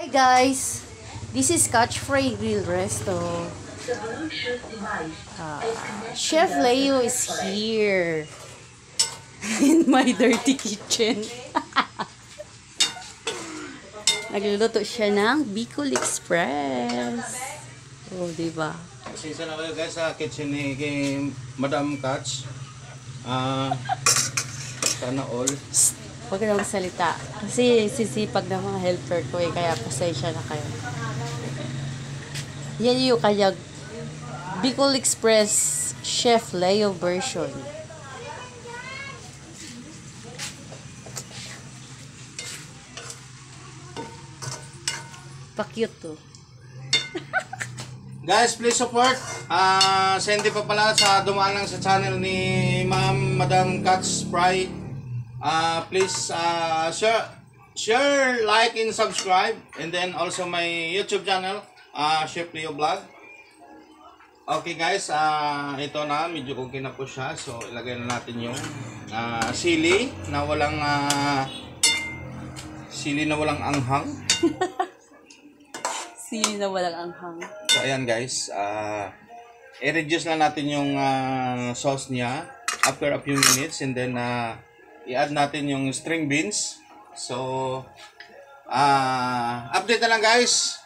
Hi guys, this is Catch Fry Grill Resto. Chef Leo is here in my dirty kitchen. Nagluluto siya ng Bicol Express. Oh, diba? Pasensya na kayo guys sa kitchen ni kay Madam Catch. Sana all. Huwag ka na magsalita. Kasi sisipag ng mga helper ko kaya pasensya na kayo. Yan yung kanyang Bicol Express Chef Leo version. Pa-cute to. Guys, please support. Sa hindi pa pala sa dumaan lang sa channel ni Madam Catch Fry. Please share, like, and subscribe. And then also my YouTube channel, Chef Leo Vlog. Okay guys, ito na, medyo okay na po siya. So ilagay na natin yung sili na walang anghang. Sili na walang anghang. So ayan guys, i-reduce na natin yung sauce niya after a few minutes, and then i-add natin yung string beans. So update na lang guys.